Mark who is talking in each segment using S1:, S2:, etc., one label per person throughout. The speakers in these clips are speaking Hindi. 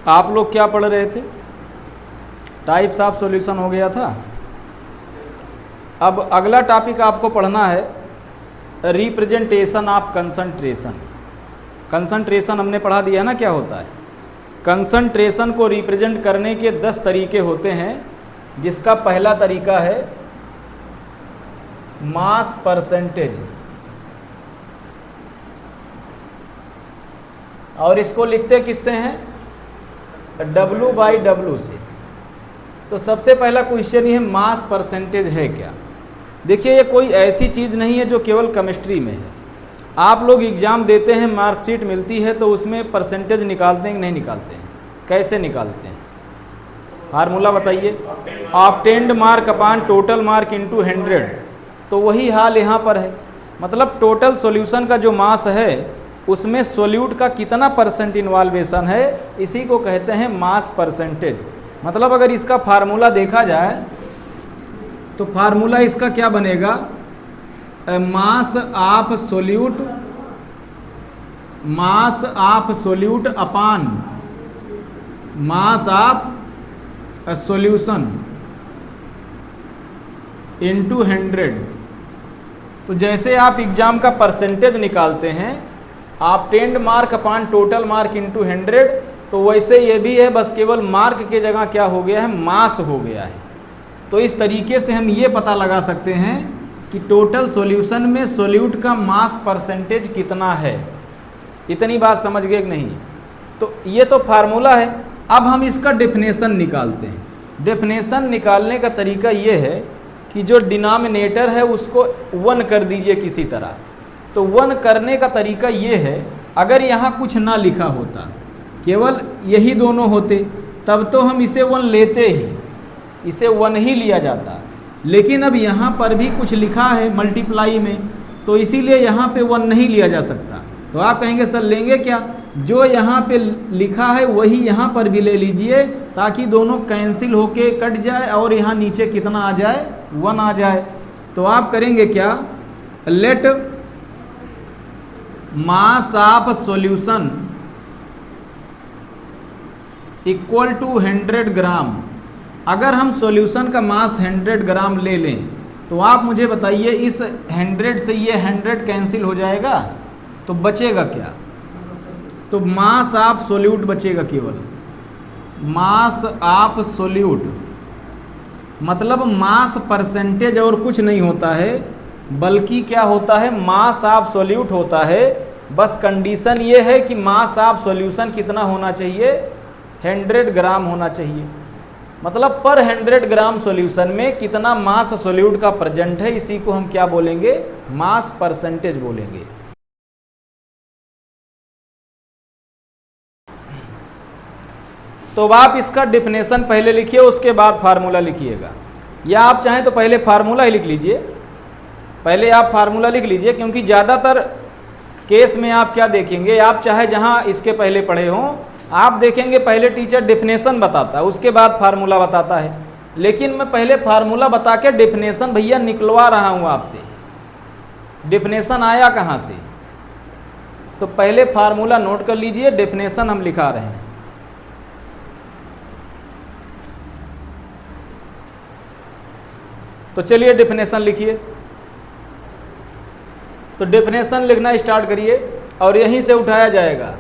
S1: आप लोग क्या पढ़ रहे थे? टाइप्स ऑफ सॉल्यूशन हो गया था। अब अगला टॉपिक आपको पढ़ना है रिप्रेजेंटेशन ऑफ कंसंट्रेशन। कंसंट्रेशन हमने पढ़ा दिया ना क्या होता है। कंसंट्रेशन को रिप्रेजेंट करने के 10 तरीके होते हैं, जिसका पहला तरीका है मास परसेंटेज, और इसको लिखते किससे हैं? W/W से। तो सबसे पहला क्वेश्चन ये है, मास परसेंटेज है क्या? देखिए, ये कोई ऐसी चीज़ नहीं है जो केवल केमिस्ट्री में है। आप लोग एग्ज़ाम देते हैं, मार्कशीट मिलती है, तो उसमें परसेंटेज निकालते हैं कि नहीं निकालते हैं? कैसे निकालते हैं? फार्मूला बताइए। Obtained mark upon total mark into 100। तो वही हाल यहाँ पर है। मतलब टोटल सॉल्यूशन का जो मास है उसमें सोल्यूट का कितना परसेंट इन्वॉल्वेशन है, इसी को कहते हैं मास परसेंटेज। मतलब अगर इसका फार्मूला देखा जाए तो फार्मूला इसका क्या बनेगा? Mass of solute upon mass of solution into 100। तो जैसे आप एग्जाम का परसेंटेज निकालते हैं obtained mark upon total mark into 100, तो वैसे ये भी है, बस केवल मार्क के जगह क्या हो गया है? मास हो गया है। तो इस तरीके से हम ये पता लगा सकते हैं कि टोटल सॉल्यूशन में सोल्यूट का मास परसेंटेज कितना है। इतनी बात समझ गए कि नहीं? तो ये तो फार्मूला है। अब हम इसका डेफिनेशन निकालते हैं। डेफिनेशन निकालने का तरीका ये है कि जो डिनोमिनेटर है उसको 1 कर दीजिए किसी तरह। तो 1 करने का तरीका ये है, अगर यहाँ कुछ ना लिखा होता, केवल यही दोनों होते, तब तो हम इसे 1 लेते ही, इसे 1 ही लिया जाता। लेकिन अब यहाँ पर भी कुछ लिखा है मल्टीप्लाई में, तो इसीलिए यहाँ पे 1 नहीं लिया जा सकता। तो आप कहेंगे सर लेंगे क्या? जो यहाँ पे लिखा है वही यहाँ पर भी ले लीजिए, ताकि दोनों कैंसिल होके कट जाए और यहाँ नीचे कितना आ जाए? 1 आ जाए। तो आप करेंगे क्या? Let mass of solution equal to 100 gram. अगर हम सॉल्यूशन का मास 100 ग्राम ले लें, तो आप मुझे बताइए इस 100 से ये 100 कैंसिल हो जाएगा, तो बचेगा क्या? तो मास ऑफ सोल्यूट बचेगा केवल। मास ऑफ सोल्यूट मतलब मास परसेंटेज और कुछ नहीं होता है, बल्कि क्या होता है? मास ऑफ सोल्यूट होता है। बस कंडीशन ये है कि मास ऑफ सॉल्यूशन कितना होना चाहिए? 100 ग्राम होना चाहिए। मतलब पर 100 ग्राम सॉल्यूशन में कितना मास सोल्यूट का प्रेजेंट है, इसी को हम क्या बोलेंगे? मास परसेंटेज बोलेंगे। तो अब आप इसका डेफिनेशन पहले लिखिए, उसके बाद फार्मूला लिखिएगा, या आप चाहें तो पहले फार्मूला ही लिख लीजिए। पहले आप फार्मूला लिख लीजिए, क्योंकि ज़्यादातर केस में आप क्या देखेंगे, आप चाहे जहां इसके पहले पढ़े हों, आप देखेंगे पहले टीचर डेफिनेशन बताता है, उसके बाद फार्मूला बताता है। लेकिन मैं पहले फार्मूला बता के डेफिनेशन भैया निकलवा रहा हूं आपसे। डेफिनेशन आया कहां से? तो पहले फार्मूला नोट कर लीजिए, डेफिनेशन हम लिखा रहे हैं। तो चलिए डेफिनेशन लिखिए। तो डेफिनेशन लिखना स्टार्ट करिए और यहीं से उठाया जाएगा।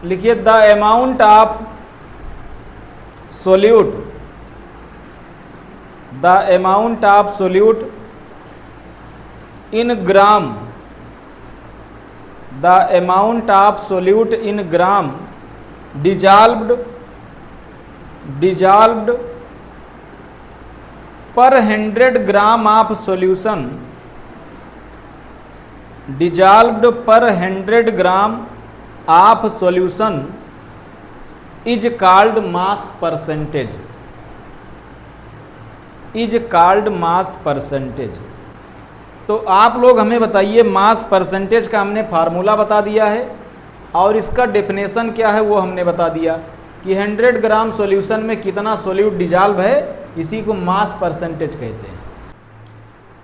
S1: लिखिए the amount of solute, the amount of solute in gram, the amount of solute in gram dissolved पर 100 ग्राम ऑफ सॉल्यूशन, डिजॉल्व्ड पर 100 gram of solution is called mass percentage, is called mass percentage. तो आप लोग हमें बताइए, मास परसेंटेज का हमने फार्मूला बता दिया है और इसका डेफिनेशन क्या है वो हमने बता दिया कि 100 ग्राम सॉल्यूशन में कितना सोल्यूट डिजॉल्व है, इसी को मास परसेंटेज कहते हैं।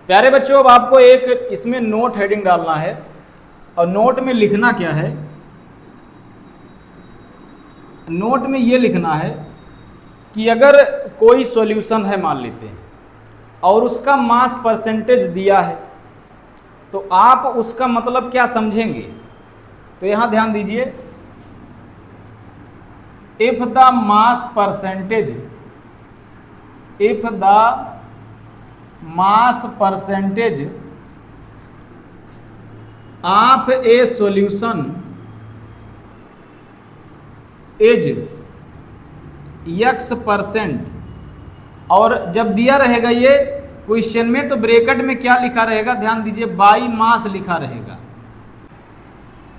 S1: प्यारे बच्चों, अब आपको एक इसमें नोट हेडिंग डालना है और नोट में लिखना क्या है? नोट में ये लिखना है कि अगर कोई सॉल्यूशन है मान लेते हैं और उसका मास परसेंटेज दिया है तो आप उसका मतलब क्या समझेंगे। तो यहाँ ध्यान दीजिए, if the mass percentage of A solution is x%, और जब दिया रहेगा ये क्वेश्चन में तो ब्रैकेट में क्या लिखा रहेगा, ध्यान दीजिए, बाई मास लिखा रहेगा।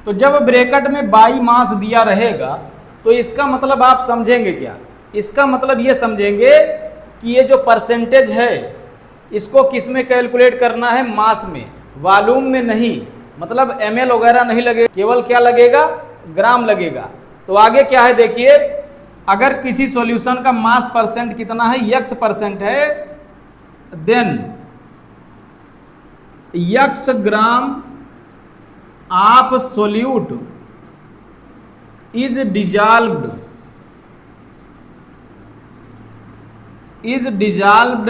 S1: तो जब ब्रैकेट में बाई मास दिया रहेगा तो इसका मतलब आप समझेंगे क्या, इसका मतलब ये समझेंगे कि ये जो परसेंटेज है इसको किस में कैलकुलेट करना है, मास में, वॉल्यूम में नहीं, मतलब ml वगैरह नहीं लगेगा, केवल क्या लगेगा, ग्राम लगेगा। तो आगे क्या है देखिए, अगर किसी सॉल्यूशन का मास परसेंट कितना है, x% है, then x gram of solute is dissolved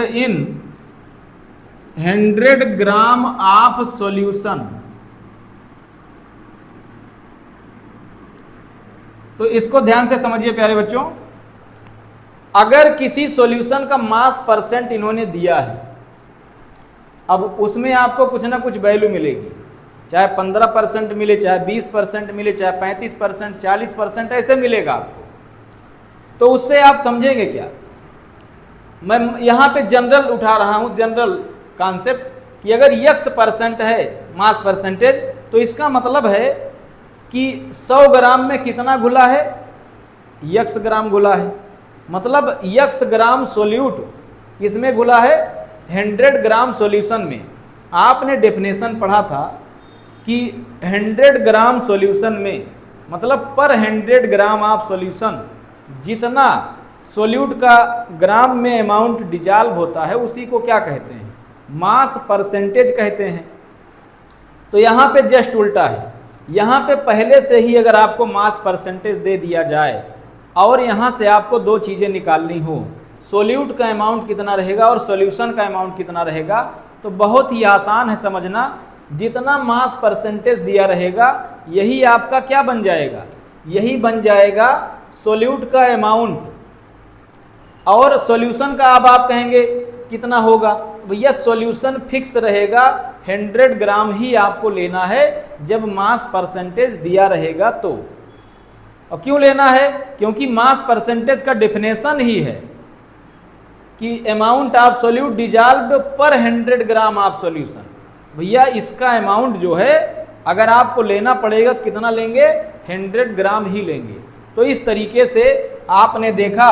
S1: in 100 gram of solution. तो इसको ध्यान से समझिए प्यारे बच्चों, अगर किसी सॉल्यूशन का मास परसेंट इन्होंने दिया है, अब उसमें आपको कुछ ना कुछ वैल्यू मिलेगी, चाहे 15% मिले, चाहे 20% मिले, चाहे 35%, 40% ऐसे मिलेगा आपको। तो उससे आप समझेंगे क्या, मैं यहाँ पे जनरल उठा रहा हूँ, जनरल कॉन्सेप्ट, कि अगर x% है मास परसेंटेज तो इसका मतलब है कि 100 ग्राम में कितना घुला है, x ग्राम घुला है, मतलब x ग्राम सोल्यूट किसमें घुला है, 100 ग्राम सॉल्यूशन में। आपने डेफिनेशन पढ़ा था कि 100 ग्राम सॉल्यूशन में मतलब पर 100 ग्राम ऑफ सॉल्यूशन जितना सोल्यूट का ग्राम में अमाउंट डिजॉल्व होता है उसी को क्या कहते हैं, मास परसेंटेज कहते हैं। तो यहाँ पे जस्ट उल्टा है, यहाँ पे पहले से ही अगर आपको मास परसेंटेज दे दिया जाए और यहाँ से आपको दो चीज़ें निकालनी हो, सोल्यूट का अमाउंट कितना रहेगा और सॉल्यूशन का अमाउंट कितना रहेगा, तो बहुत ही आसान है समझना। जितना मास परसेंटेज दिया रहेगा यही आपका क्या बन जाएगा, यही बन जाएगा सोल्यूट का अमाउंट, और सॉल्यूशन का अब आप कहेंगे कितना होगा, भैया सॉल्यूशन फिक्स रहेगा, 100 ग्राम ही आपको लेना है जब मास परसेंटेज दिया रहेगा तो। और क्यों लेना है, क्योंकि मास परसेंटेज का डेफिनेशन ही है कि अमाउंट ऑफ सोल्यूट डिजॉल्व्ड पर 100 ग्राम ऑफ सॉल्यूशन। भैया इसका अमाउंट जो है अगर आपको लेना पड़ेगा तो कितना लेंगे, 100 ग्राम ही लेंगे। तो इस तरीके से आपने देखा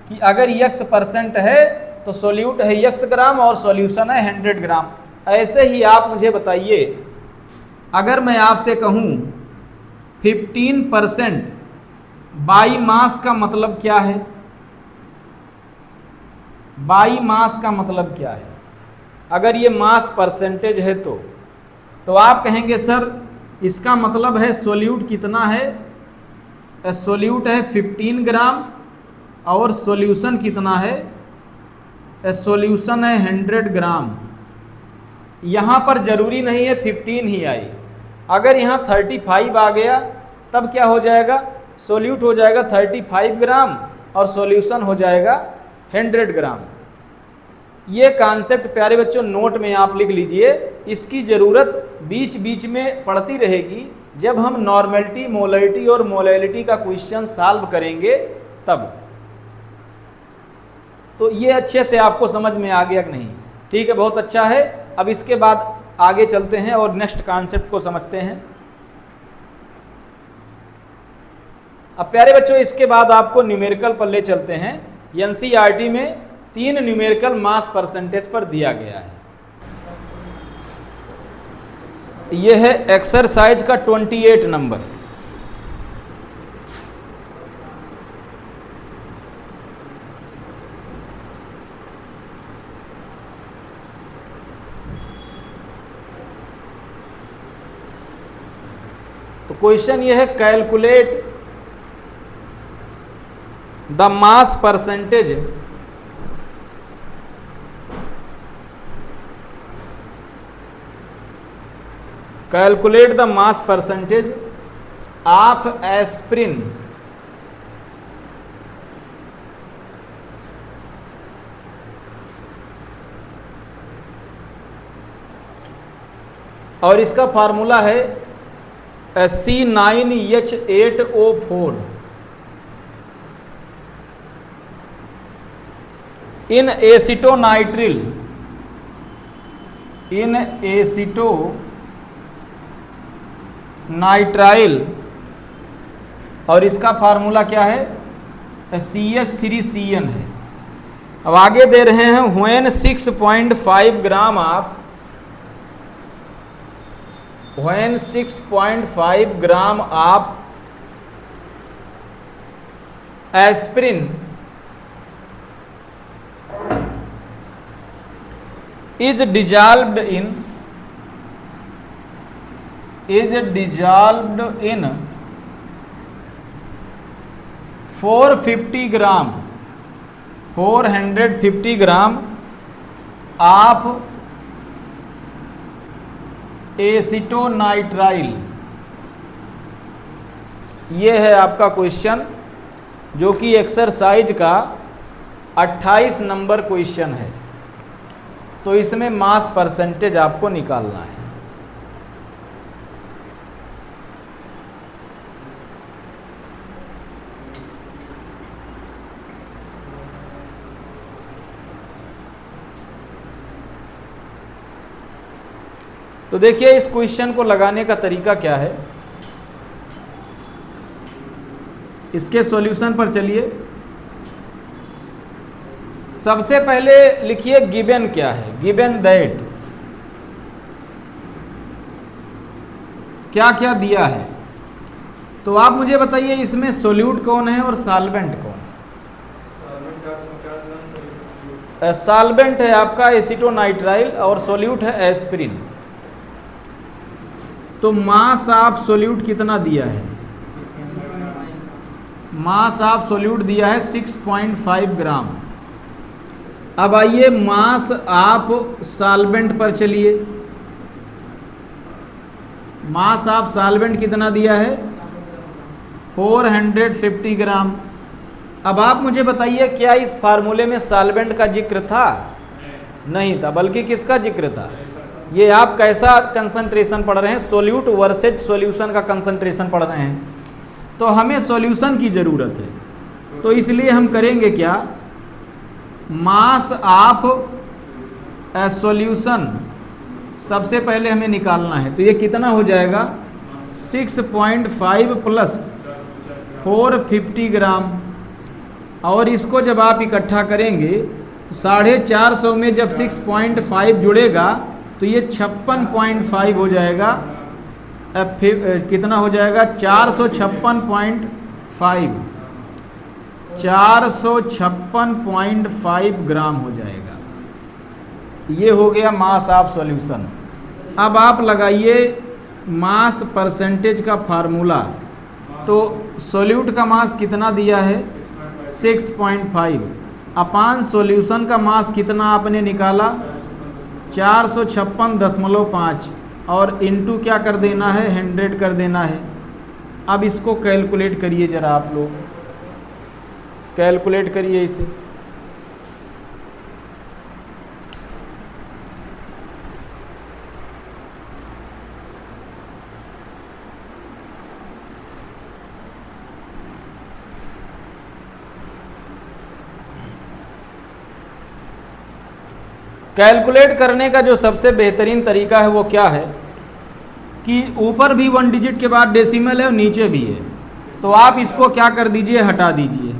S1: कि अगर x% है तो सोल्यूट है x ग्राम और सॉल्यूशन है 100 ग्राम। ऐसे ही आप मुझे बताइए, अगर मैं आपसे कहूँ 15% बाई मास का मतलब क्या है, बाई मास का मतलब क्या है, अगर ये मास परसेंटेज है तो आप कहेंगे सर इसका मतलब है सोल्यूट कितना है, सोल्यूट है 15 ग्राम और सॉल्यूशन कितना है, सॉल्यूशन है 100 ग्राम। यहाँ पर ज़रूरी नहीं है 15 ही आई, अगर यहाँ 35 आ गया तब क्या हो जाएगा, सोल्यूट हो जाएगा 35 ग्राम और सॉल्यूशन हो जाएगा 100 ग्राम। ये कॉन्सेप्ट प्यारे बच्चों नोट में आप लिख लीजिए, इसकी ज़रूरत बीच बीच में पड़ती रहेगी जब हम नॉर्मेलिटी, मोलैलिटी और मोलैलिटी का क्वेश्चन सॉल्व करेंगे तब। तो ये अच्छे से आपको समझ में आ गया कि नहीं, ठीक है, बहुत अच्छा है। अब इसके बाद आगे चलते हैं और नेक्स्ट कॉन्सेप्ट को समझते हैं। अब प्यारे बच्चों इसके बाद आपको न्यूमेरिकल पर ले चलते हैं। एनसीईआरटी में 3 न्यूमेरिकल मास परसेंटेज पर दिया गया है। यह है एक्सरसाइज का 28 नंबर। तो क्वेश्चन यह है, calculate the mass percentage calculate the mass percentage of aspirin और इसका फार्मूला है C9H8O4 इन एसिटोनाइट्राइल और इसका फार्मूला क्या है CH3CN है। अब आगे दे रहे हैं when 6.5 gram of when 6.5 gram of aspirin is dissolved in 450 gram of एसिटोनाइट्राइल। ये है आपका क्वेश्चन जो कि एक्सरसाइज का 28 नंबर क्वेश्चन है। तो इसमें मास परसेंटेज आपको निकालना है। तो देखिए इस क्वेश्चन को लगाने का तरीका क्या है। इसके सॉल्यूशन पर चलिए। सबसे पहले लिखिए गिवन क्या है, गिवन दैट क्या क्या दिया है। तो आप मुझे बताइए इसमें सोल्यूट कौन है और सॉल्वेंट कौन है। सॉल्वेंट है आपका एसिटोनाइट्राइल और सोल्यूट है एस्पिरिन। तो मास ऑफ सोल्यूट कितना दिया है, मास ऑफ सोल्यूट दिया है 6.5 ग्राम। अब आइए मास ऑफ सॉल्वेंट पर चलिए। मास ऑफ सॉल्वेंट कितना दिया है 450 ग्राम। अब आप मुझे बताइए क्या इस फार्मूले में सॉल्वेंट का जिक्र था? नहीं था, बल्कि किसका जिक्र था? ये आप कैसा कंसंट्रेशन पढ़ रहे हैं, सोल्यूट वर्सेज सॉल्यूशन का कंसंट्रेशन पढ़ रहे हैं। तो हमें सॉल्यूशन की ज़रूरत है, तो इसलिए हम करेंगे क्या, मास ऑफ सॉल्यूशन सबसे पहले हमें निकालना है। तो ये कितना हो जाएगा 6.5 प्लस 450 ग्राम। और इसको जब आप इकट्ठा करेंगे तो 450 में जब 6.5 जुड़ेगा तो ये 56.5 हो जाएगा। कितना हो जाएगा 456.5 ग्राम हो जाएगा। ये हो गया मास ऑफ सॉल्यूशन। अब आप लगाइए मास परसेंटेज का फार्मूला। तो सोल्यूट का मास कितना दिया है 6.5 अपान सॉल्यूशन का मास कितना आपने निकाला 456.5 और इनटू क्या कर देना है 100 कर देना है। अब इसको कैलकुलेट करिए ज़रा, आप लोग कैलकुलेट करिए इसे। कैलकुलेट करने का जो सबसे बेहतरीन तरीका है वो क्या है कि ऊपर भी 1 डिजिट के बाद डेसिमल है और नीचे भी है। तो आप इसको क्या कर दीजिए, हटा दीजिए।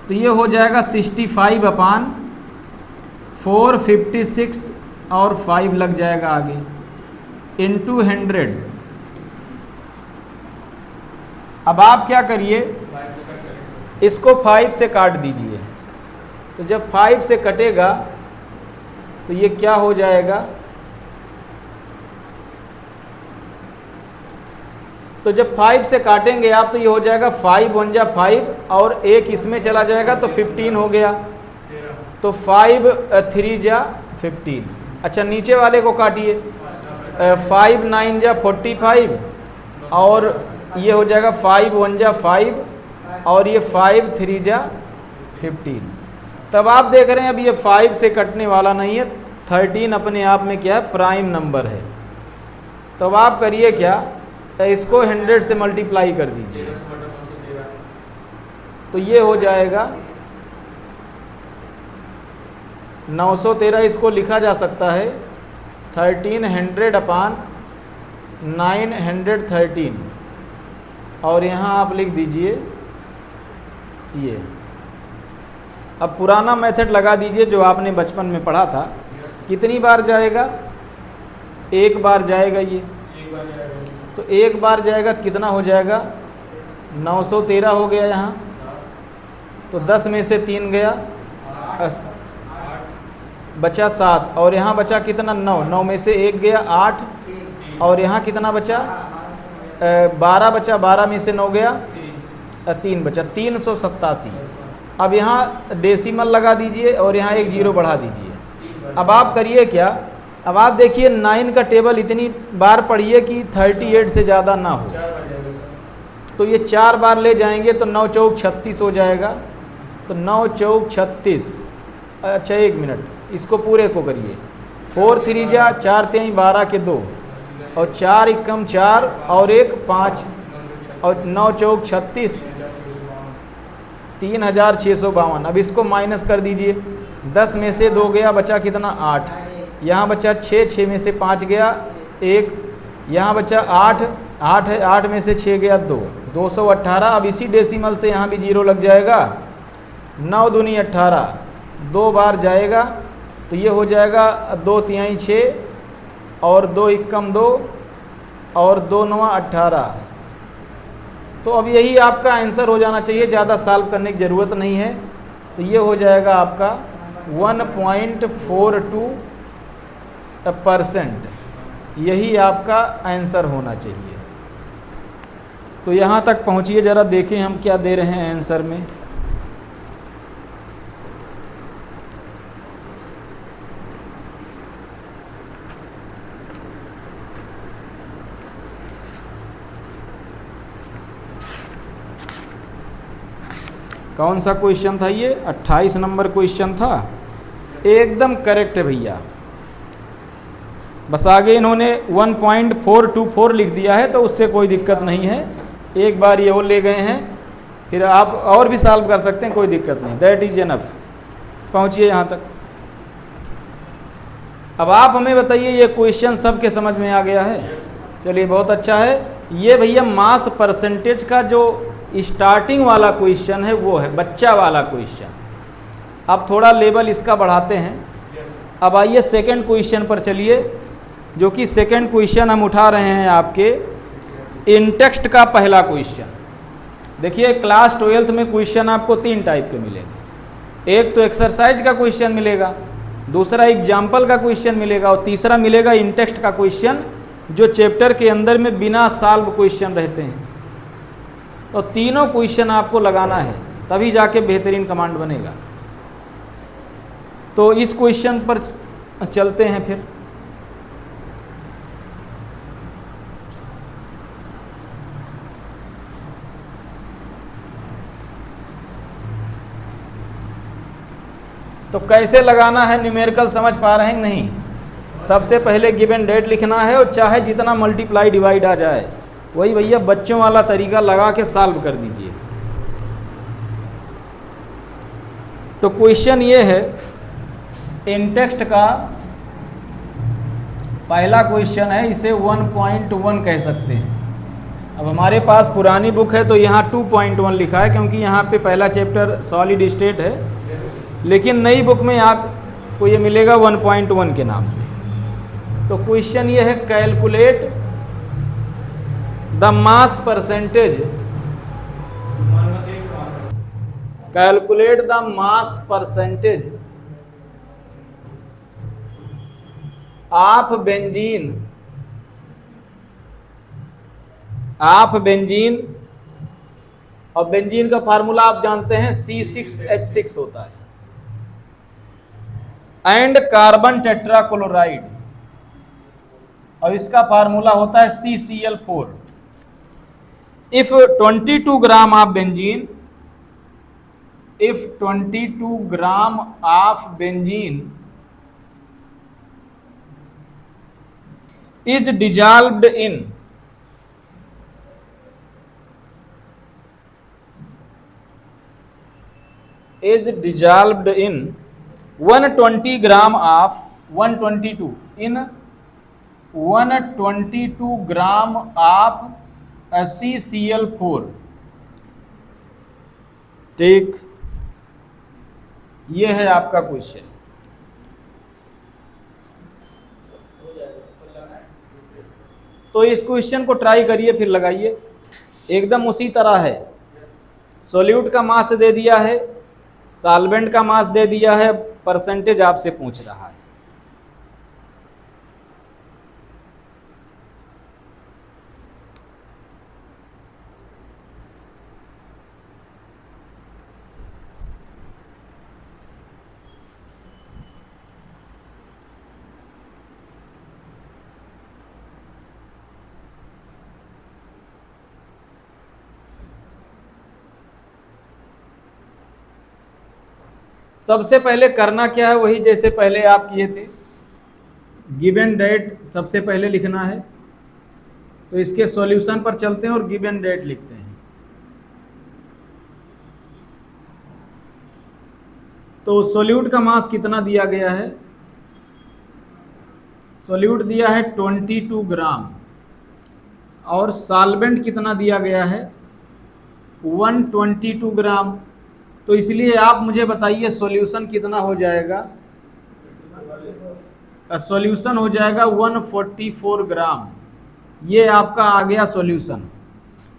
S1: तो ये हो जाएगा 65/456 और 5 लग जाएगा आगे इंटू 100। अब आप क्या करिए, इसको 5 से काट दीजिए। तो जब 5 से कटेगा तो ये क्या हो जाएगा, तो तो जब 5 से काटेंगे आप तो ये हो जाएगा 5 1 जा 5 और एक इसमें चला जाएगा तो 15 हो गया। तो 5 3 जा 15। अच्छा नीचे वाले को काटिए, 5 9 जा 45 और ये हो जाएगा 5 1 जा 5 और ये 5 3 जा 15। तब आप देख रहे हैं अब ये 5 से कटने वाला नहीं है, 13 अपने आप में क्या है, प्राइम नंबर है। तब आप करिए क्या, इसको 100 से मल्टीप्लाई कर दीजिए तो ये हो जाएगा 913। इसको लिखा जा सकता है 1300 अपान 913 और यहाँ आप लिख दीजिए ये। अब पुराना मेथड लगा दीजिए जो आपने बचपन में पढ़ा था। कितनी बार जाएगा, एक बार जाएगा ये, तो एक बार जाएगा तो कितना हो जाएगा, 913 हो गया यहाँ। तो 10 में से 3 गया, बचा 7 और यहाँ बचा कितना 9, 9 में से 1 गया 8 और यहाँ कितना बचा 12 बचा, 12 में से 9 गया 3 बचा, 387। अब यहाँ डेसिमल लगा दीजिए और यहाँ एक जीरो बढ़ा दीजिए। अब आप करिए क्या, अब आप देखिए 9 का टेबल इतनी बार पढ़िए कि 38 से ज़्यादा ना हो। तो ये 4 बार ले जाएंगे तो 9 चौक 36 हो जाएगा। तो 9 चौक 36। अच्छा 1 मिनट, इसको पूरे को करिए। 4 3 जा 4 3 12 के 2 और 4 एकम 4 और 1 5 और 9 चौक 36, 3652। अब इसको माइनस कर दीजिए, 10 में से 2 गया, बचा कितना 8, यहाँ बचा 6, 6 में से 5 गया 1, यहाँ बचा 8, 8 है, 8 में से 6 गया 2, 218। अब इसी डेसिमल से यहाँ भी जीरो लग जाएगा, 9 दूनी 18, 2 बार जाएगा तो ये हो जाएगा 2 तिहाई 6 और 2 एकम 2 और 2 9 18। तो अब यही आपका आंसर हो जाना चाहिए, ज़्यादा सॉल्व करने की ज़रूरत नहीं है। तो ये हो जाएगा आपका 1.42%, यही आपका आंसर होना चाहिए। तो यहाँ तक पहुँचिए, ज़रा देखें हम क्या दे रहे हैं आंसर में। कौन सा क्वेश्चन था ये, 28 नंबर क्वेश्चन था, एकदम करेक्ट है भैया। बस आगे इन्होंने 1.424 लिख दिया है तो उससे कोई दिक्कत नहीं है, एक बार ये और ले गए हैं, फिर आप और भी सॉल्व कर सकते हैं, कोई दिक्कत नहीं, दैट इज एनफ। पहुँचिए यहाँ तक। अब आप हमें बताइए ये क्वेश्चन सबके समझ में आ गया है, चलिए बहुत अच्छा है। ये भैया मास परसेंटेज का जो स्टार्टिंग वाला क्वेश्चन है वो है बच्चा वाला क्वेश्चन। अब थोड़ा लेवल इसका बढ़ाते हैं। अब आइए सेकंड क्वेश्चन पर चलिए, जो कि सेकंड क्वेश्चन हम उठा रहे हैं आपके इन टेक्स्ट का पहला क्वेश्चन। देखिए क्लास 12th में क्वेश्चन आपको 3 टाइप के मिलेंगे, एक तो एक्सरसाइज का क्वेश्चन मिलेगा, दूसरा एग्जाम्पल का क्वेश्चन मिलेगा और तीसरा मिलेगा इन टेक्स्ट का क्वेश्चन, जो चैप्टर के अंदर में बिना सॉल्व क्वेश्चन रहते हैं। तो तीनों क्वेश्चन आपको लगाना है, तभी जाके बेहतरीन कमांड बनेगा। तो इस क्वेश्चन पर चलते हैं फिर। तो कैसे लगाना है, न्यूमेरिकल समझ पा रहे हैं नहीं? सबसे पहले गिवन डेट लिखना है और चाहे जितना मल्टीप्लाई डिवाइड आ जाए, वही भैया बच्चों वाला तरीका लगा के सॉल्व कर दीजिए। तो क्वेश्चन ये है, इन टेक्स्ट का पहला क्वेश्चन है, इसे 1.1 कह सकते हैं। अब हमारे पास पुरानी बुक है तो यहाँ 2.1 लिखा है, क्योंकि यहाँ पे पहला चैप्टर सॉलिड स्टेट है, लेकिन नई बुक में आपको ये मिलेगा 1.1 के नाम से। तो क्वेश्चन ये है, calculate the mass percentage, calculate the mass percentage of benzene of benzene, और बेंजीन का फार्मूला आप जानते हैं C6H6 होता है, एंड कार्बन टेट्राक्लोराइड, और इसका फार्मूला होता है CCl4। If 22 gram of benzene, if 22 gram of benzene is dissolved in 120 gram of 122 in 122 gram of CCl4, ठीक, ये है आपका क्वेश्चन। तो इस क्वेश्चन को ट्राई करिए, फिर लगाइए, एकदम उसी तरह है। सॉल्यूट का मास दे दिया है, सॉल्वेंट का मास दे दिया है, परसेंटेज आपसे पूछ रहा है। सबसे पहले करना क्या है, वही जैसे पहले आप किए थे, गिवन डेट सबसे पहले लिखना है। तो इसके सॉल्यूशन पर चलते हैं और गिवन डेट लिखते हैं। तो सॉल्यूट का मास कितना दिया गया है, सॉल्यूट दिया है 22 ग्राम, और सॉल्वेंट कितना दिया गया है 122 ग्राम। तो इसलिए आप मुझे बताइए सॉल्यूशन कितना हो जाएगा, सॉल्यूशन हो जाएगा 144 ग्राम। ये आपका आ गया सॉल्यूशन।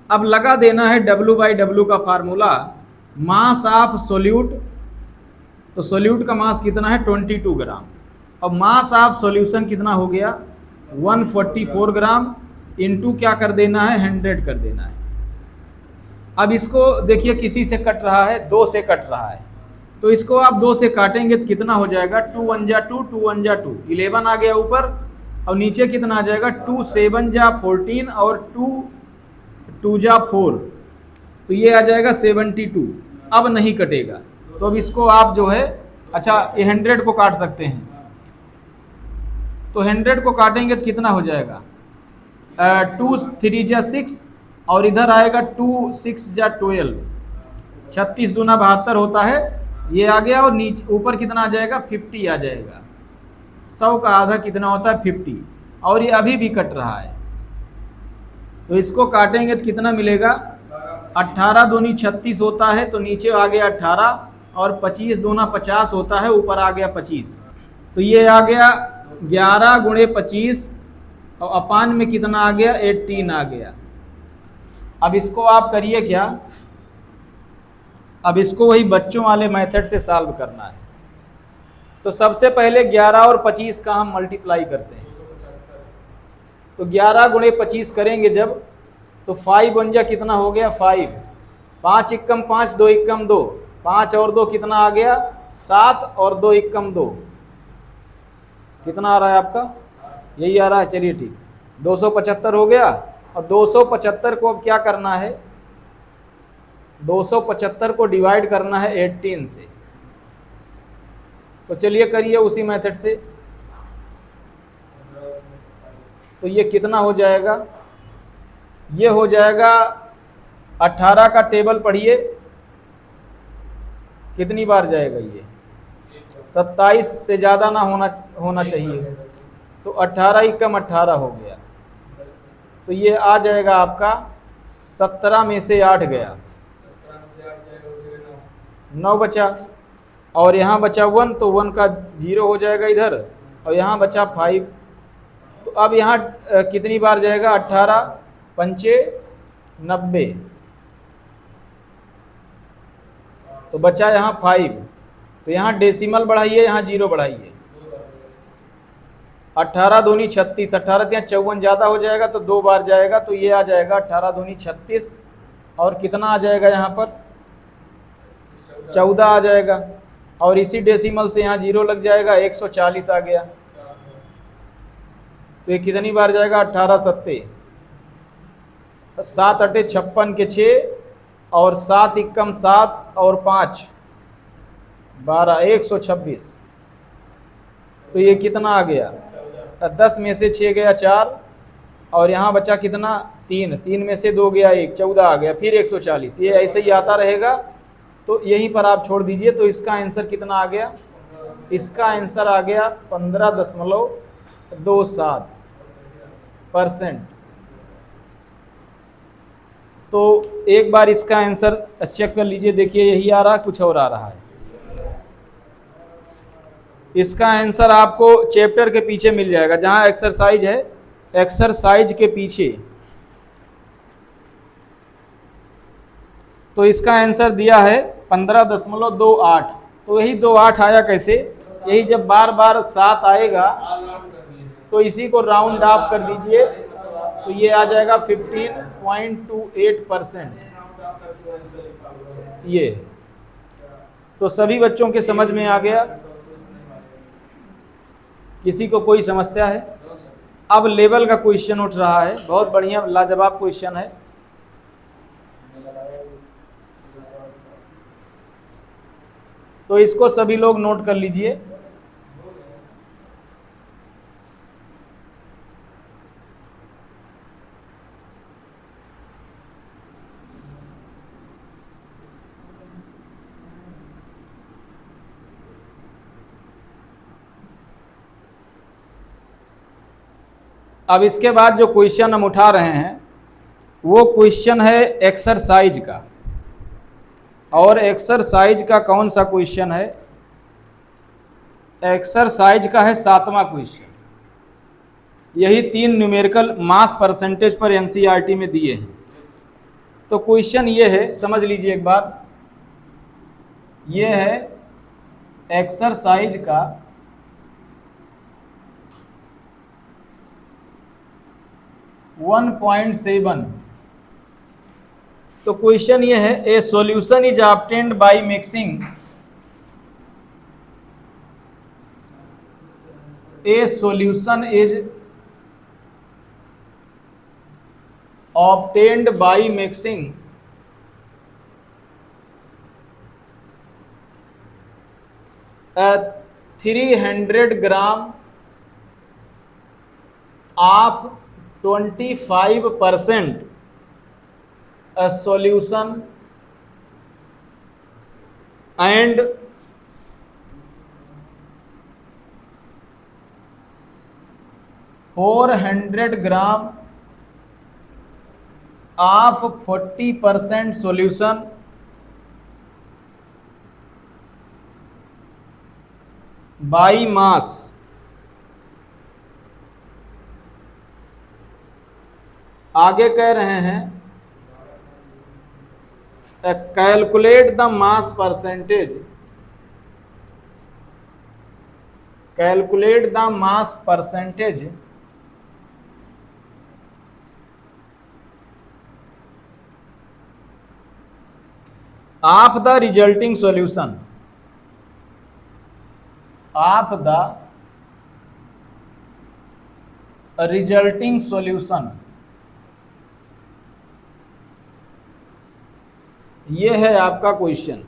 S1: अब लगा देना है W/W का फार्मूला, मास ऑफ सॉल्यूट। तो सॉल्यूट का मास कितना है 22 ग्राम, अब मास ऑफ सॉल्यूशन कितना हो गया 144 ग्राम, इनटू क्या कर देना है 100 कर देना है। अब इसको देखिए किसी से कट रहा है, 2 से कट रहा है, तो इसको आप 2 से काटेंगे तो कितना हो जाएगा 2 1 जा 2, 2 1 जा 2, 11 आ गया ऊपर, और नीचे कितना आ जाएगा 2 7 जा 14, और 2 2 जा 4, तो ये आ जाएगा 72। अब नहीं कटेगा, तो अब इसको आप जो है, अच्छा ये 100 को काट सकते हैं, तो 100 को काटेंगे तो कितना हो जाएगा 2 3 जा 6, और इधर आएगा 2 6 जा 12, 36 दूना 72 होता है, ये आ गया, और नीचे ऊपर कितना आ जाएगा 50 आ जाएगा। 100 का आधा कितना होता है 50, और ये अभी भी कट रहा है, तो इसको काटेंगे तो कितना मिलेगा 18 दूनी 36 होता है, तो नीचे आ गया 18, और 25 दूना 50 होता है, ऊपर आ गया 25, तो ये आ गया 11 गुणे 25, और अपान में कितना आ गया 18 आ गया। अब इसको आप करिए क्या, अब इसको वही बच्चों वाले मेथड से सॉल्व करना है। तो सबसे पहले 11 और 25 का हम मल्टीप्लाई करते हैं, तो 11 गुणे 25 करेंगे जब, तो 5 बन जा कितना हो गया 5, 5 एकम 5, 2 एकम 2, 5 और 2 कितना आ गया 7, और 2 एकम 2 कितना आ रहा है आपका, यही आ रहा है, चलिए ठीक, 275 हो गया। और 275 को अब क्या करना है, 275 को डिवाइड करना है 18 से, तो चलिए करिए उसी मेथड से। तो ये कितना हो जाएगा, ये हो जाएगा 18 का टेबल पढ़िए, कितनी बार जाएगा ये 27 से ज़्यादा ना होना चाहिए, तो 18 ही कम 18 हो गया, तो ये आ जाएगा आपका 17 में से 8 गया, 9 बचा, और यहाँ बचा 1, तो 1 का 0 हो जाएगा इधर, और यहाँ बचा 5, तो अब यहाँ कितनी बार जाएगा 18 पंचे 90, तो बचा यहाँ 5, तो यहाँ डेसिमल बढ़ाइए, यहाँ 0 बढ़ाइए, 18 दूनी 36, 18 या 54 ज़्यादा हो जाएगा तो 2 बार जाएगा, तो ये आ जाएगा 18 दूनी 36 और कितना आ जाएगा यहाँ पर 14 आ जाएगा, और इसी डेसिमल से यहाँ 0 लग जाएगा, 140 आ गया। तो ये कितनी बार जाएगा 18 सत्ते 7 अटे 56 के 6 और 7 इक्कम 7 और 5 12 126। तो ये कितना आ गया 10 में से 6 गया 4 और यहाँ बचा कितना 3, 3 में से 2 गया 1, 14 आ गया, फिर 140। ये ऐसे ही आता रहेगा, तो यहीं पर आप छोड़ दीजिए। तो इसका आंसर कितना आ गया, इसका आंसर आ गया 15.27%। तो एक बार इसका आंसर चेक कर लीजिए, देखिए यही आ रहा, कुछ और आ रहा है। इसका आंसर आपको चैप्टर के पीछे मिल जाएगा, जहां एक्सरसाइज है, एक्सरसाइज के पीछे। तो इसका आंसर दिया है 15.28। तो यही 28 आया कैसे, यही जब बार बार 7 आएगा तो इसी को राउंड ऑफ कर दीजिए, तो ये आ जाएगा 15.28%। ये तो सभी बच्चों के समझ में आ गया, किसी को कोई समस्या है? अब लेवल का क्वेश्चन उठ रहा है, बहुत बढ़िया लाजवाब क्वेश्चन है। तो इसको सभी लोग नोट कर लीजिए। अब इसके बाद जो क्वेश्चन हम उठा रहे हैं वो क्वेश्चन है एक्सरसाइज का, और एक्सरसाइज का कौन सा क्वेश्चन है, एक्सरसाइज का है 7वां क्वेश्चन। यही 3 न्यूमेरिकल मास परसेंटेज पर एनसीईआरटी में दिए हैं। तो क्वेश्चन ये है, समझ लीजिए एक बार, ये है एक्सरसाइज का 1.7। तो क्वेश्चन ये है, ए solution is obtained by mixing, A solution is obtained by mixing a 300 gram of 25% a solution and 400 gram of 40% solution by mass। आगे कह रहे हैं calculate the mass percentage, calculate the mass percentage of the resulting solution, of the resulting solution। ये है आपका क्वेश्चन।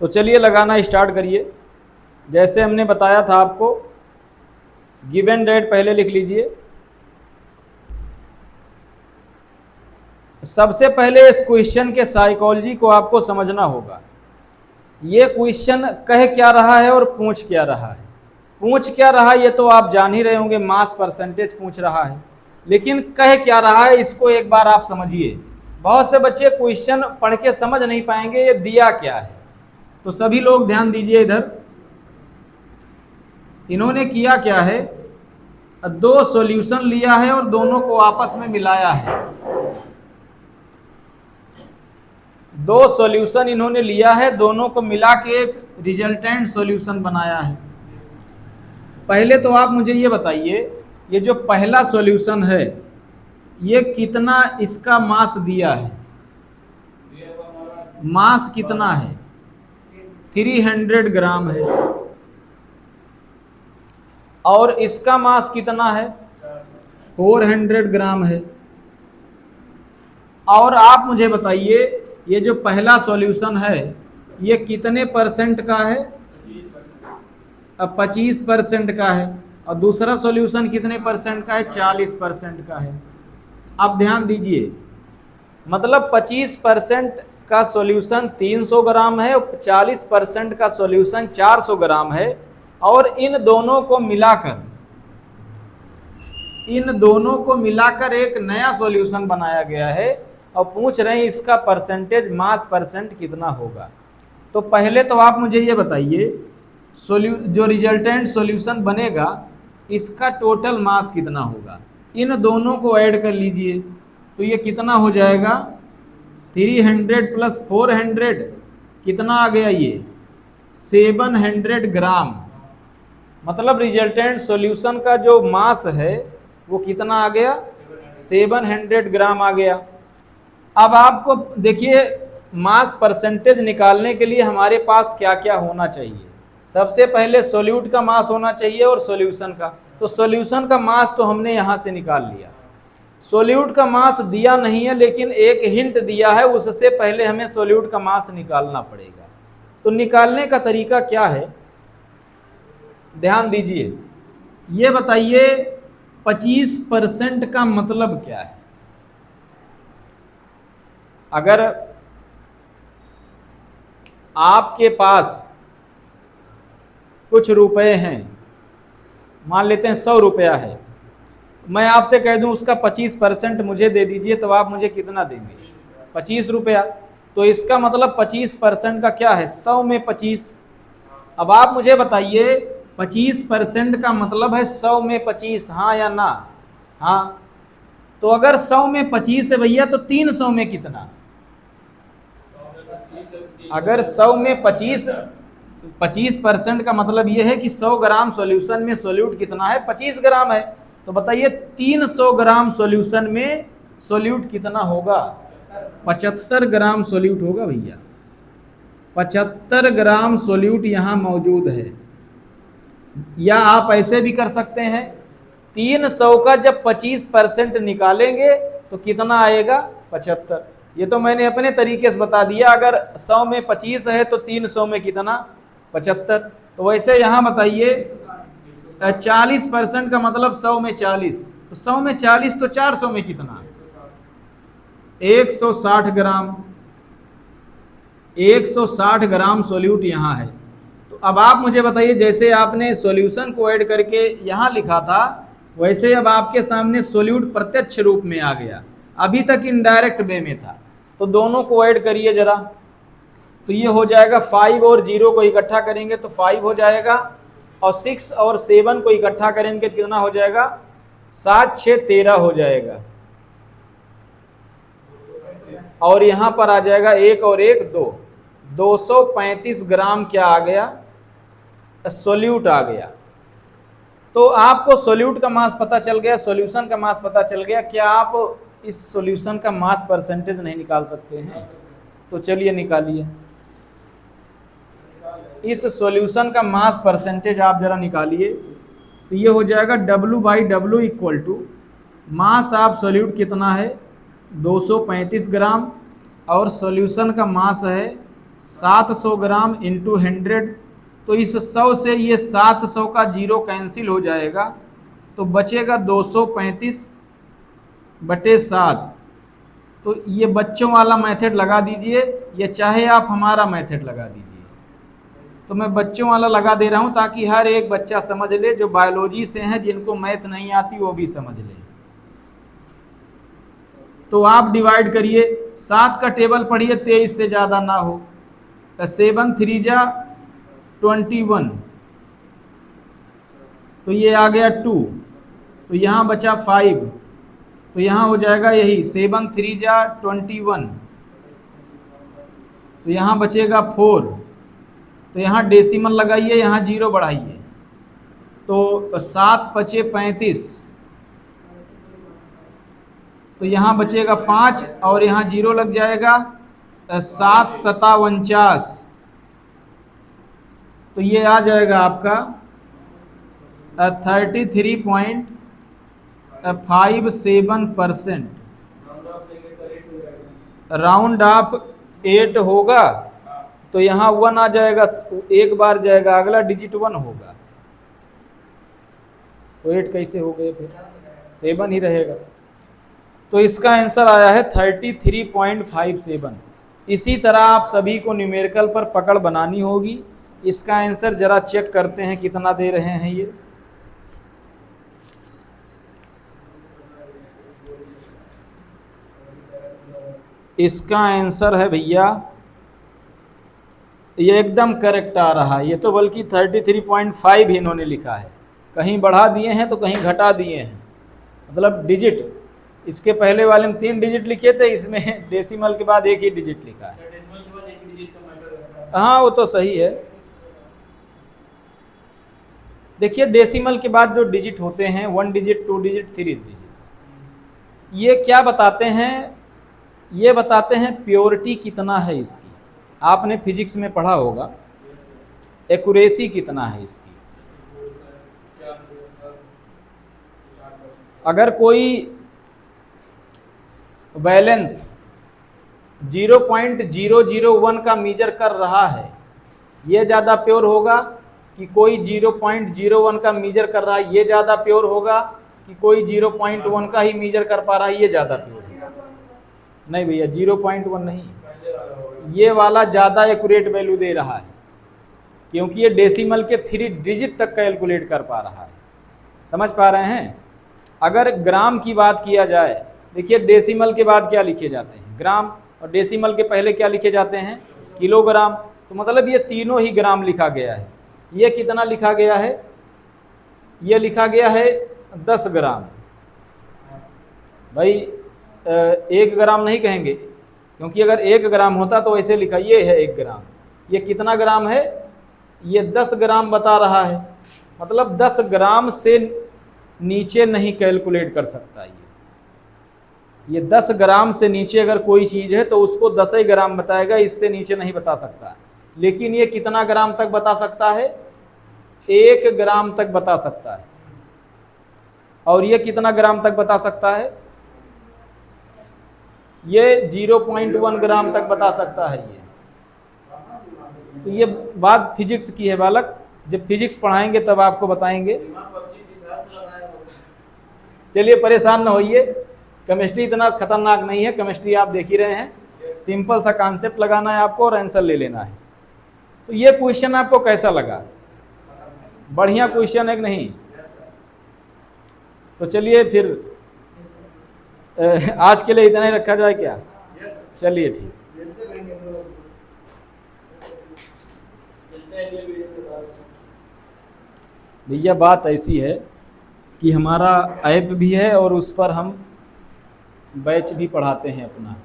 S1: तो चलिए लगाना स्टार्ट करिए। जैसे हमने बताया था आपको, गिवन डेट पहले लिख लीजिए। सबसे पहले इस क्वेश्चन के साइकोलॉजी को आपको समझना होगा। ये क्वेश्चन कह क्या रहा है और पूछ क्या रहा है। पूछ क्या रहा है ये तो आप जान ही रहे होंगे, मास परसेंटेज पूछ रहा है, लेकिन कह क्या रहा है इसको एक बार आप समझिए। बहुत से बच्चे क्वेश्चन पढ़ के समझ नहीं पाएंगे ये दिया क्या है। तो सभी लोग ध्यान दीजिए इधर, इन्होंने किया क्या है, 2 सॉल्यूशन लिया है और दोनों को आपस में मिलाया है। दो सॉल्यूशन इन्होंने लिया है, दोनों को मिला के एक रिजल्टेंट सॉल्यूशन बनाया है। पहले तो आप मुझे ये बताइए, ये जो पहला सॉल्यूशन है ये कितना इसका मास दिया है? मास कितना है? 300 ग्राम है। और इसका मास कितना है? 400 ग्राम है। और आप मुझे बताइए, ये जो पहला सॉल्यूशन है ये कितने परसेंट का है? अब 25% का है। और दूसरा सॉल्यूशन कितने परसेंट का है? 40% का है। अब ध्यान दीजिए, मतलब 25% का सॉल्यूशन 300 ग्राम है और 40% का सॉल्यूशन 400 ग्राम है। और इन दोनों को मिलाकर एक नया सॉल्यूशन बनाया गया है और पूछ रहे हैं इसका परसेंटेज, मास परसेंट कितना होगा। तो पहले तो आप मुझे ये बताइए, जो रिजल्टेंट सॉल्यूशन बनेगा इसका टोटल मास कितना होगा? इन दोनों को ऐड कर लीजिए तो ये कितना हो जाएगा? 300 प्लस 400 कितना आ गया? ये 700 ग्राम। मतलब रिजल्टेंट सॉल्यूशन का जो मास है वो कितना आ गया? 700 ग्राम आ गया। अब आपको देखिए, मास परसेंटेज निकालने के लिए हमारे पास क्या क्या होना चाहिए? सबसे पहले सॉल्यूट का मास होना चाहिए और सॉल्यूशन का। तो सॉल्यूशन का मास तो हमने यहाँ से निकाल लिया। सॉल्यूट का मास दिया नहीं है, लेकिन एक हिंट दिया है, उससे पहले हमें सॉल्यूट का मास निकालना पड़ेगा। तो निकालने का तरीका क्या है, ध्यान दीजिए। ये बताइए 25% का मतलब क्या है? अगर आपके पास कुछ रुपए हैं, मान लेते हैं 100 रुपया है, मैं आपसे कह दूं उसका 25% मुझे दे दीजिए, तो आप मुझे कितना देंगे? 25 रुपया। तो इसका मतलब 25% का क्या है? 100 में 25। अब आप मुझे बताइए 25% का मतलब है 100 में 25, हाँ या ना? हाँ। तो अगर 100 में 25 है भैया, तो 300 में कितना? अगर 100 में 25% का मतलब यह है कि 100 ग्राम सॉल्यूशन में सॉल्यूट कितना है? 25 ग्राम है। तो बताइए 300 ग्राम सॉल्यूशन में सॉल्यूट कितना होगा? 75 ग्राम सॉल्यूट होगा भैया। 75 ग्राम सॉल्यूट यहाँ मौजूद है। या आप ऐसे भी कर सकते हैं, 300 का जब 25% निकालेंगे तो कितना आएगा? 75। ये तो मैंने अपने तरीके से बता दिया। अगर 100 में 25 है तो 300 में कितना? 75। तो वैसे यहाँ बताइए 40% का मतलब 100 में 40, तो 100 में 40 तो 400 में कितना? 160 ग्राम। 160 ग्राम सॉल्यूट यहाँ है। तो अब आप मुझे बताइए, जैसे आपने सॉल्यूशन को ऐड करके यहाँ लिखा था, वैसे अब आपके सामने सॉल्यूट प्रत्यक्ष रूप में आ गया। अभी तक इनडायरेक्ट वे में था। तो दोनों को ऐड करिए जरा। तो ये हो जाएगा 5 और 0 को इकट्ठा करेंगे तो 5 हो जाएगा, और 6 और 7 को इकट्ठा करेंगे कितना हो जाएगा? 7 6 13 हो जाएगा। और यहाँ पर आ जाएगा 1 और 1 2, 235 ग्राम क्या आ गया? सॉल्यूट आ गया। तो आपको सॉल्यूट का मास पता चल गया, सॉल्यूशन का मास पता चल गया। क्या आप इस सॉल्यूशन का मास परसेंटेज नहीं निकाल सकते हैं? तो चलिए निकालिए। इस सॉल्यूशन का मास परसेंटेज आप जरा निकालिए। तो ये हो जाएगा W/W equal to mass of solute कितना है? 235 ग्राम, और सॉल्यूशन का मास है 700 ग्राम इंटू 100। तो इस 100 से ये 700 का 0 कैंसिल हो जाएगा, तो बचेगा 235/7। तो ये बच्चों वाला मेथड लगा दीजिए, या चाहे आप हमारा मेथड लगा दीजिए। तो मैं बच्चों वाला लगा दे रहा हूँ ताकि हर एक बच्चा समझ ले, जो बायोलॉजी से हैं, जिनको मैथ नहीं आती वो भी समझ ले। तो आप डिवाइड करिए, 7 का टेबल पढ़िए, 23 से ज़्यादा ना हो। 7 3 जा 21, तो ये आ गया 2, तो यहाँ बचा 5, तो यहाँ हो जाएगा यही 7 3 जा 21। तो यहाँ बचेगा 4, तो यहाँ डेसिमल लगाइए, यहाँ 0 बढ़ाइए, तो 7 पचे 35, तो यहाँ बचेगा 5 और यहाँ 0 लग जाएगा, 7 सता 49, तो ये आ जाएगा आपका 33.57%। राउंड ऑफ 8 होगा तो यहाँ 1 आ जाएगा, एक बार जाएगा, अगला डिजिट 1 होगा, तो 8 कैसे हो गए, फिर 7 ही रहेगा। तो इसका आंसर आया है 33.57। इसी तरह आप सभी को न्यूमेरिकल पर पकड़ बनानी होगी। इसका आंसर जरा चेक करते हैं कितना दे रहे हैं ये। इसका आंसर है भैया, ये एकदम करेक्ट आ रहा है, ये तो बल्कि 33.5 इन्होंने लिखा है, कहीं बढ़ा दिए हैं तो कहीं घटा दिए हैं, मतलब डिजिट। इसके पहले वाले में 3 डिजिट लिखे थे, इसमें डेसिमल के बाद एक ही डिजिट लिखा है। हाँ वो तो सही है। देखिए डेसिमल के बाद जो डिजिट होते हैं 1 डिजिट, 2 डिजिट, 3 डिजिट, ये क्या बताते हैं, ये बताते हैं प्योरिटी कितना है इसकी। आपने फिजिक्स में पढ़ा होगा एक्यूरेसी कितना है इसकी। अगर कोई बैलेंस 0.001 का मीजर कर रहा है, ये ज़्यादा प्योर होगा कि कोई 0.01 का मीजर कर रहा है, ये ज़्यादा प्योर होगा कि कोई 0.1 का ही मीजर कर पा रहा है, ये ज़्यादा प्योर होगा? नहीं भैया, 0.1 नहीं, ये वाला ज़्यादा एक्यूरेट वैल्यू दे रहा है, क्योंकि ये डेसिमल के 3 डिजिट तक कैलकुलेट कर पा रहा है। समझ पा रहे हैं? अगर ग्राम की बात किया जाए, देखिए डेसिमल के बाद क्या लिखे जाते हैं, ग्राम, और डेसिमल के पहले क्या लिखे जाते हैं, किलोग्राम। तो मतलब ये तीनों ही ग्राम लिखा गया है। ये कितना लिखा गया है, ये लिखा गया है 10 ग्राम। भाई 1 ग्राम नहीं कहेंगे, क्योंकि अगर 1 ग्राम होता तो ऐसे लिखा, ये है 1 ग्राम। ये कितना ग्राम है, ये 10 ग्राम बता रहा है, मतलब 10 ग्राम से नीचे नहीं कैलकुलेट कर सकता ये 10 ग्राम से नीचे अगर कोई चीज़ है तो उसको 10 ही ग्राम बताएगा, इससे नीचे नहीं बता सकता। लेकिन ये कितना ग्राम तक बता सकता है, 1 ग्राम तक बता सकता है। और ये कितना ग्राम तक बता सकता है, ये 0.1 ग्राम तक बता सकता है ये। तो ये बात फिजिक्स की है बालक, जब फिजिक्स पढ़ाएंगे तब आपको बताएंगे। चलिए परेशान ना होइए, केमिस्ट्री इतना खतरनाक नहीं है, केमिस्ट्री आप देख ही रहे हैं, सिंपल सा कॉन्सेप्ट लगाना है आपको और आंसर ले लेना है। तो ये क्वेश्चन आपको कैसा लगा, बढ़िया क्वेश्चन है कि नहीं? तो चलिए फिर आज के लिए इतना ही रखा जाए क्या? चलिए ठीक। भैया बात ऐसी है कि हमारा ऐप भी है और उस पर हम बैच भी पढ़ाते हैं अपना।